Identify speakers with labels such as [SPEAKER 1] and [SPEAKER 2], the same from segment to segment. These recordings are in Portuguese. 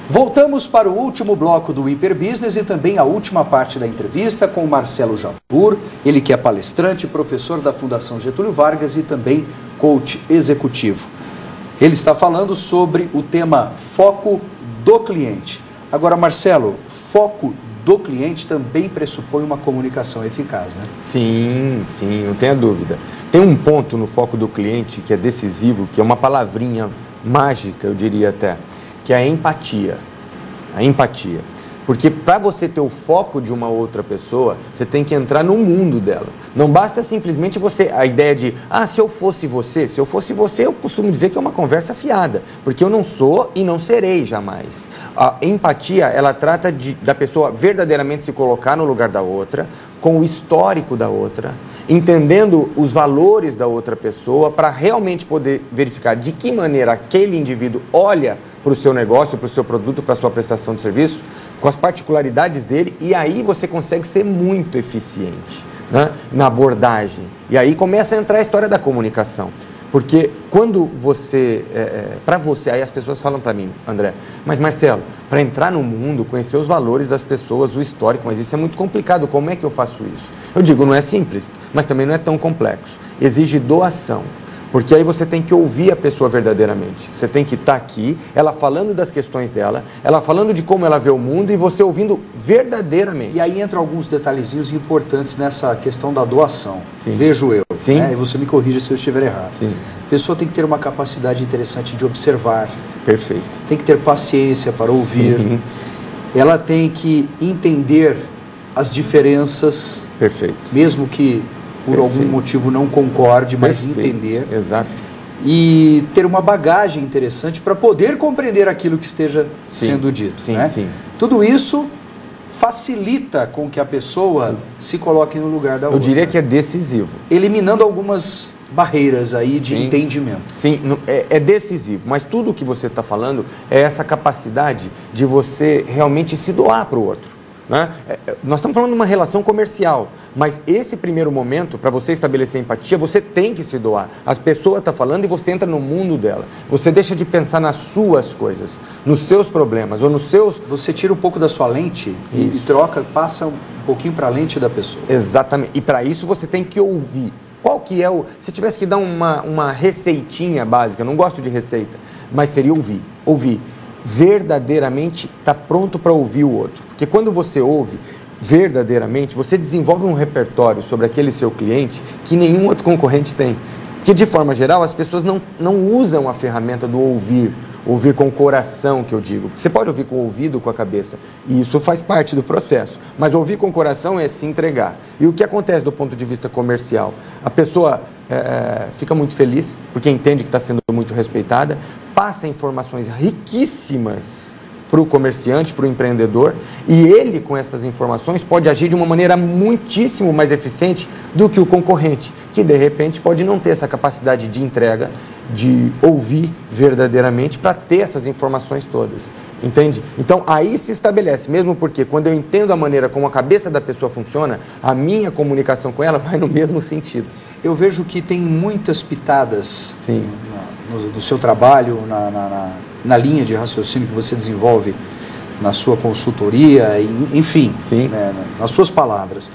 [SPEAKER 1] Voltamos para o último bloco do Hiper Business e também a última parte da entrevista com o Marcelo Japur, ele que é palestrante, professor da Fundação Getúlio Vargas e também coach executivo. Ele está falando sobre o tema foco do cliente. Agora, Marcelo, foco do cliente também pressupõe uma comunicação eficaz, né?
[SPEAKER 2] Sim, não tenha dúvida. Tem um ponto no foco do cliente que é decisivo, que é uma palavrinha mágica, eu diria até, que é a empatia. A empatia. Porque para você ter o foco de uma outra pessoa, você tem que entrar no mundo dela. Não basta simplesmente você, a ideia de, se eu fosse você, eu costumo dizer que é uma conversa fiada, porque eu não sou e não serei jamais. A empatia, ela trata da pessoa verdadeiramente se colocar no lugar da outra, com o histórico da outra, entendendo os valores da outra pessoa, para realmente poder verificar de que maneira aquele indivíduo olha para o seu negócio, para o seu produto, para a sua prestação de serviço, com as particularidades dele, e aí você consegue ser muito eficiente, né, na abordagem. E aí começa a entrar a história da comunicação. Porque quando você, para você, aí as pessoas falam para mim, André, mas Marcelo, para entrar no mundo, conhecer os valores das pessoas, o histórico, mas isso é muito complicado, como é que eu faço isso? Eu digo, não é simples, mas também não é tão complexo. Exige doação. Porque aí você tem que ouvir a pessoa verdadeiramente. Você tem que estar aqui, ela falando das questões dela, ela falando de como ela vê o mundo e você ouvindo verdadeiramente.
[SPEAKER 1] E aí entram alguns detalhezinhos importantes nessa questão da doação.
[SPEAKER 2] Sim.
[SPEAKER 1] Vejo eu.
[SPEAKER 2] Sim.
[SPEAKER 1] Né? E você me corrija se eu estiver errado.
[SPEAKER 2] Sim.
[SPEAKER 1] A pessoa tem que ter uma capacidade interessante de observar.
[SPEAKER 2] Perfeito.
[SPEAKER 1] Tem que ter paciência para ouvir.
[SPEAKER 2] Sim.
[SPEAKER 1] Ela tem que entender as diferenças.
[SPEAKER 2] Perfeito.
[SPEAKER 1] Mesmo que por algum motivo não concorde, mas entender.
[SPEAKER 2] Exato.
[SPEAKER 1] E ter uma bagagem interessante para poder compreender aquilo que esteja sendo dito.
[SPEAKER 2] Sim,
[SPEAKER 1] né?
[SPEAKER 2] sim.
[SPEAKER 1] Tudo isso facilita com que a pessoa se coloque no lugar da outra.
[SPEAKER 2] Eu diria que é decisivo.
[SPEAKER 1] Eliminando algumas barreiras aí de entendimento.
[SPEAKER 2] Sim, é decisivo, mas tudo o que você está falando é essa capacidade de você realmente se doar para o outro. Né? Nós estamos falando de uma relação comercial, mas esse primeiro momento, para você estabelecer empatia, você tem que se doar. As pessoas estão falando e você entra no mundo dela. Você deixa de pensar nas suas coisas, nos seus problemas ou nos seus...
[SPEAKER 1] Você tira um pouco da sua lente e troca, passa um pouquinho para a lente da pessoa.
[SPEAKER 2] Exatamente. E para isso você tem que ouvir. Qual que é o... Se tivesse que dar uma receitinha básica, não gosto de receita, mas seria ouvir. Ouvir. Verdadeiramente está pronto para ouvir o outro. Porque quando você ouve verdadeiramente, você desenvolve um repertório sobre aquele seu cliente que nenhum outro concorrente tem. Porque, de forma geral, as pessoas não usam a ferramenta do ouvir com o coração, que eu digo. Porque você pode ouvir com o ouvido, com a cabeça, e isso faz parte do processo. Mas ouvir com o coração é se entregar. E o que acontece do ponto de vista comercial? A pessoa fica muito feliz, porque entende que está sendo muito respeitada, passa informações riquíssimas para o comerciante, para o empreendedor, e ele, com essas informações, pode agir de uma maneira muitíssimo mais eficiente do que o concorrente, que de repente pode não ter essa capacidade de entrega, de ouvir verdadeiramente para ter essas informações todas, entende? Então aí se estabelece, mesmo porque quando eu entendo a maneira como a cabeça da pessoa funciona, a minha comunicação com ela vai no mesmo sentido.
[SPEAKER 1] Eu vejo que tem muitas pitadas no seu trabalho, na linha de raciocínio que você desenvolve na sua consultoria, enfim, né, nas suas palavras,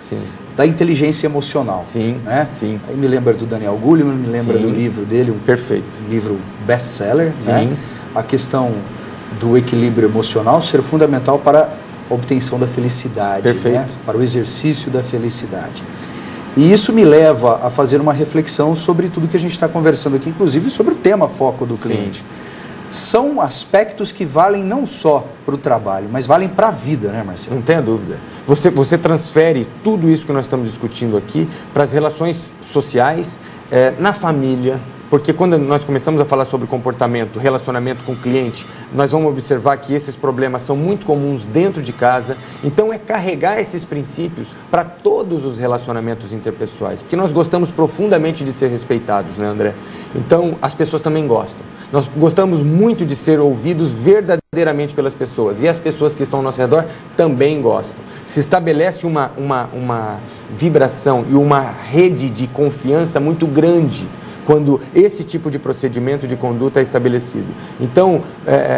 [SPEAKER 1] da inteligência emocional. Né? Aí me lembra do Daniel Goleman, me lembra do livro dele, um livro best-seller, né? A questão do equilíbrio emocional ser fundamental para a obtenção da felicidade, né? Para o exercício da felicidade. E isso me leva a fazer uma reflexão sobre tudo que a gente está conversando aqui, inclusive sobre o tema foco do cliente. São aspectos que valem não só para o trabalho, mas valem para a vida, né, Marcelo?
[SPEAKER 2] Não tenha dúvida. Você transfere tudo isso que nós estamos discutindo aqui para as relações sociais, na família, porque quando nós começamos a falar sobre comportamento, relacionamento com o cliente, nós vamos observar que esses problemas são muito comuns dentro de casa. Então é carregar esses princípios para todos os relacionamentos interpessoais, porque nós gostamos profundamente de ser respeitados, né, André? Então as pessoas também gostam. Nós gostamos muito de ser ouvidos verdadeiramente pelas pessoas, e as pessoas que estão ao nosso redor também gostam. Se estabelece uma vibração e uma rede de confiança muito grande quando esse tipo de procedimento de conduta é estabelecido. Então,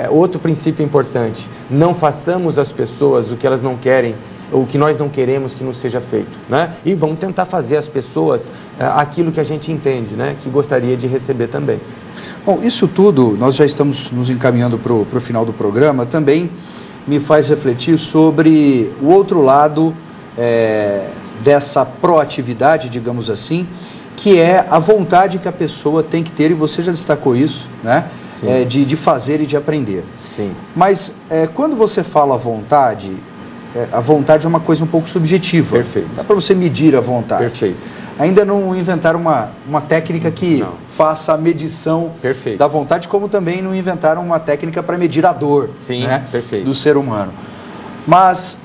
[SPEAKER 2] outro princípio importante, não façamos às pessoas o que elas não querem, o que nós não queremos que nos seja feito, né? E vamos tentar fazer às pessoas aquilo que a gente entende, né? Que gostaria de receber também.
[SPEAKER 1] Bom, isso tudo, nós já estamos nos encaminhando para o final do programa, também me faz refletir sobre o outro lado dessa proatividade, digamos assim, que é a vontade que a pessoa tem que ter, e você já destacou isso, né? De fazer e de aprender.
[SPEAKER 2] Sim.
[SPEAKER 1] Mas quando você fala vontade é uma coisa um pouco subjetiva.
[SPEAKER 2] Perfeito.
[SPEAKER 1] Dá para você medir a vontade.
[SPEAKER 2] Perfeito.
[SPEAKER 1] Ainda não inventaram uma técnica que faça a medição da vontade, como também não inventaram uma técnica para medir a dor,
[SPEAKER 2] sim,
[SPEAKER 1] né,
[SPEAKER 2] perfeito,
[SPEAKER 1] do ser humano. Mas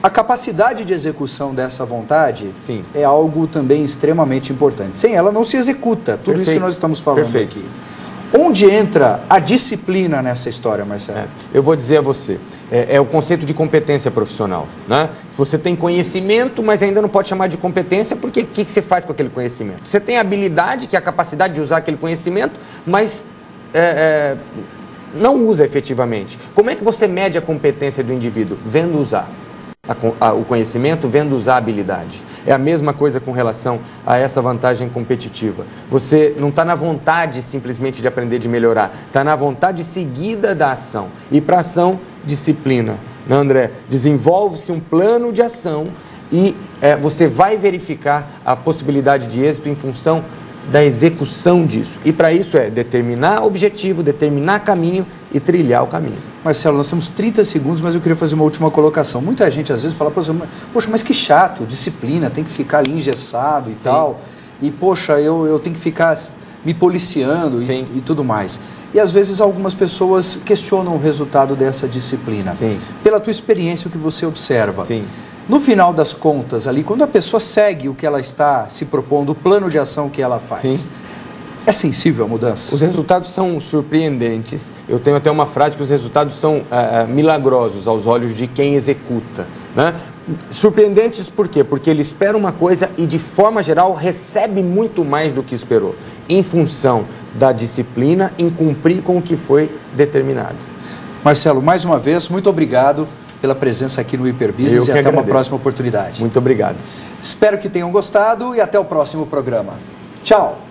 [SPEAKER 1] a capacidade de execução dessa vontade
[SPEAKER 2] sim,
[SPEAKER 1] é algo também extremamente importante. Sem ela não se executa tudo
[SPEAKER 2] perfeito,
[SPEAKER 1] isso que nós estamos falando
[SPEAKER 2] perfeito,
[SPEAKER 1] aqui. Onde entra a disciplina nessa história, Marcelo?
[SPEAKER 2] Eu vou dizer a você, é o conceito de competência profissional, né? Você tem conhecimento, mas ainda não pode chamar de competência, porque o que você faz com aquele conhecimento? Você tem habilidade, que é a capacidade de usar aquele conhecimento, mas não usa efetivamente. Como é que você mede a competência do indivíduo? Vendo usar o conhecimento, vendo usar a habilidade. É a mesma coisa com relação a essa vantagem competitiva. Você não está na vontade simplesmente de aprender, de melhorar. Está na vontade seguida da ação. E para ação, disciplina. Né, André? Desenvolve-se um plano de ação e você vai verificar a possibilidade de êxito em função da execução disso. E para isso determinar objetivo, determinar caminho e trilhar o caminho.
[SPEAKER 1] Marcelo, nós temos 30 segundos, mas eu queria fazer uma última colocação. Muita gente às vezes fala, poxa, mas que chato, disciplina, tem que ficar ali engessado e tal. E, poxa, eu tenho que ficar me policiando e tudo mais. E às vezes algumas pessoas questionam o resultado dessa disciplina.
[SPEAKER 2] Sim.
[SPEAKER 1] Pela tua experiência, o que você observa.
[SPEAKER 2] Sim.
[SPEAKER 1] No final das contas, ali, quando a pessoa segue o que ela está se propondo, o plano de ação que ela faz,
[SPEAKER 2] sim,
[SPEAKER 1] é sensível à mudança?
[SPEAKER 2] Os resultados são surpreendentes. Eu tenho até uma frase que os resultados são milagrosos aos olhos de quem executa, né? Surpreendentes por quê? Porque ele espera uma coisa e, de forma geral, recebe muito mais do que esperou, em função da disciplina em cumprir com o que foi determinado.
[SPEAKER 1] Marcelo, mais uma vez, muito obrigado pela presença aqui no Hiperbusiness e até uma próxima oportunidade.
[SPEAKER 2] Muito obrigado.
[SPEAKER 1] Espero que tenham gostado e até o próximo programa. Tchau!